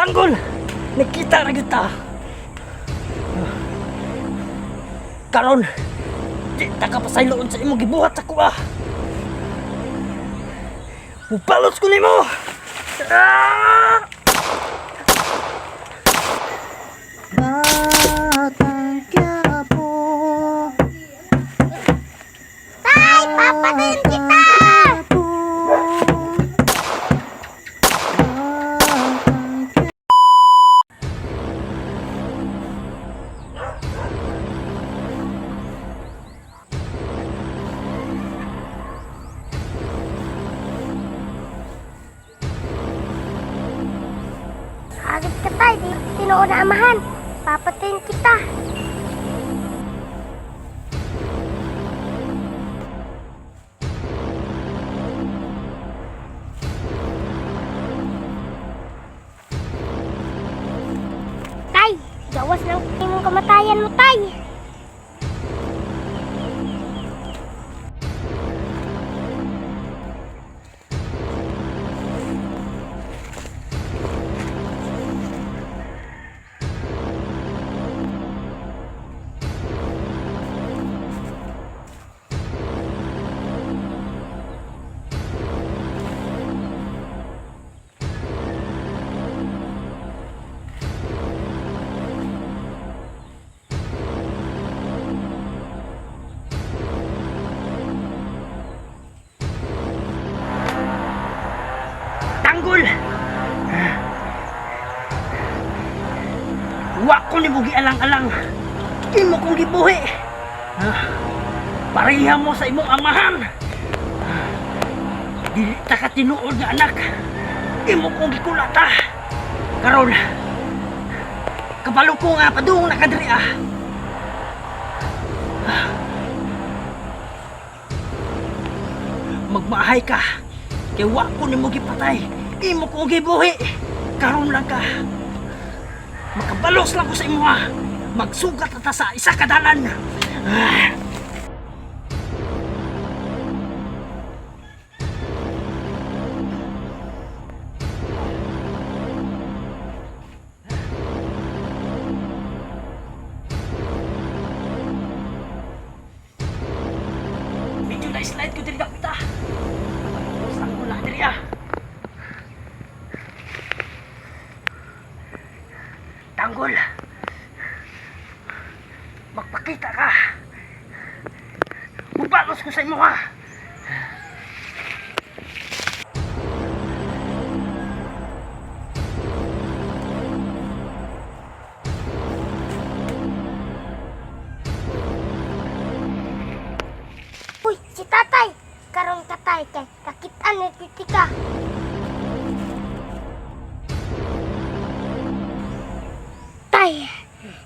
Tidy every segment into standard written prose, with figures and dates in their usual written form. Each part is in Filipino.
Tanggol! Nakita na kita! Karon, di takapasayloon sa imong gibuhat sa kuha! Mupalos ko nimo! Ah! Batang Quiapo. Tay, papatayin kita! Agad ka tay, di tinuon na amahan. Papatayin kita. Tay, gawas ng imong kamatayan mo, tay. Tanggol! Wa ko ni mo gialang-alang. Imo kong gibuhi. Pareha mo sa imong amahan. Dili ta ka tinuod nga anak. Imo kong gikulata. Karon, kabalo ko nga padung na kadiri ah. Magmaahay ka. Kaya wa ko ni mo gipatay. Imo kong gibuhi. Karon lang ka. Makabalos lang ko sa imo ha. Magsugat ata sa isa ka dalan. Medyo na-slide ko din kapita. Saan ko lang diri ah. Tanggol, magpakita ka. Mubalos ko sa imo ha. Uy, si tatay. Karon ka tay kay kakitaan ni titika. Tay,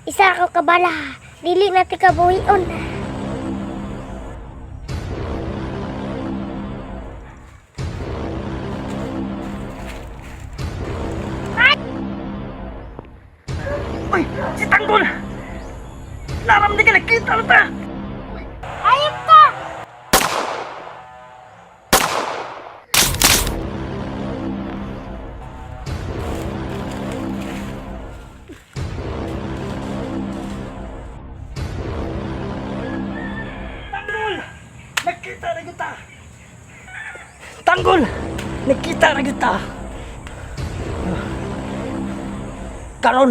isa ka kabala. Dili na tika buhion. Uy, si Tanggol! Laram di ka nakita na ta! Ayop ka! Tanggol! Nakita na kita! Tanggol! Nakita na kita! Karon,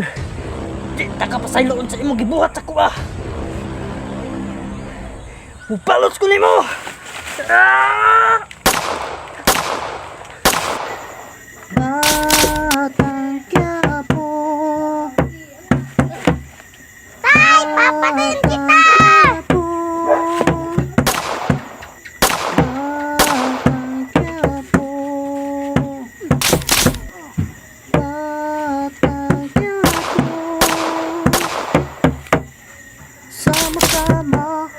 di takapasayloon sa imong gibuhat sa kuha! Mupalos ko nimo! Ah! Batang Quiapo. Tay, papatayin kita! Batang Quiapo. Batang Quiapo. Sama-sama.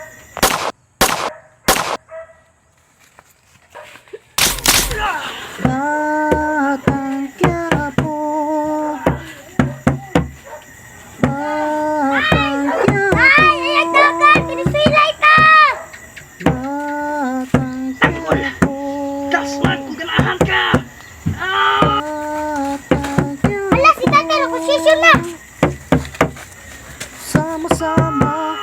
Batang Quiapo. aksyon na! Sama-sama.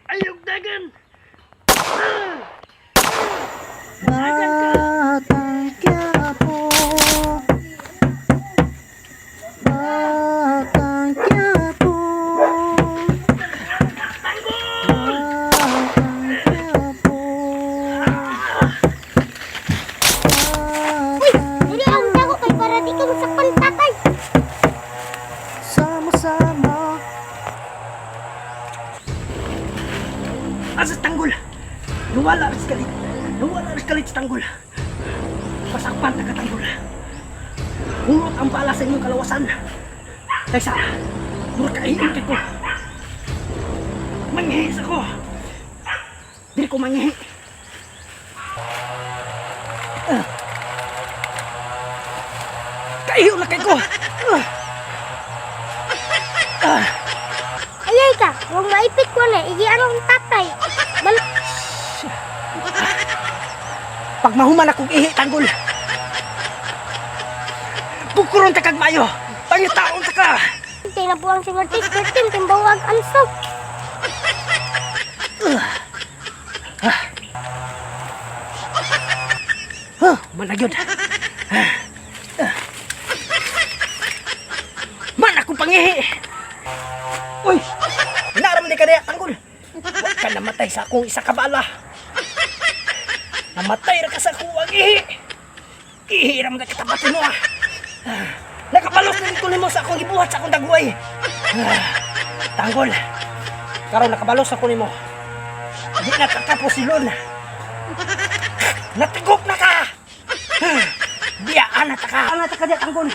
Ayog dagan. Batang Quiapo. Batang Quiapo. Batang Quiapo. Uy! Dili ang dago kay para di ka masakpan tatay. Sama-sama. Asa tanggol? Nawala rin kalit. Nawala rin kalit sa tanggol. Pasakpan na katanggol. Hulot ang bala sa inyong kalawasan. Kaysa, mura kaiinti ko. Manghihis ako. Dili ko manghihi. Kaihiw na kay ko. Ayay ka, huwag maipit ko na, igian ang tatay. Pag mahuman akong ihi, tanggol. Bukuron ka kag mayo. Pangitaon ka ka. Hintay na po ang sinurtis, Bertin, timbawag anso. Managyod. Man ako pangihi. Uy, naram di ka na tanggol. Huwag ka namatay sa akong isa kabala. Namatay ra ka sa akong ihi. Ihiram na katabatin mo ah. Nakapalos na dito nimo sa akong ibuhat sa akong dagway. Tanggol. Karon nakabalos ako nimo. Di na kakaposilon. Natigok na ka. Diya, anak ka diya, tanggol.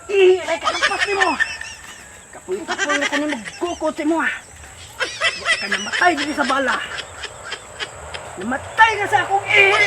Ihiray ka ng pas nimo. Kapuyin-kapuyin ako nimo, gukot mo ah. Huwag ka namatay dito sa bala. Namatay ka sa akong ihi.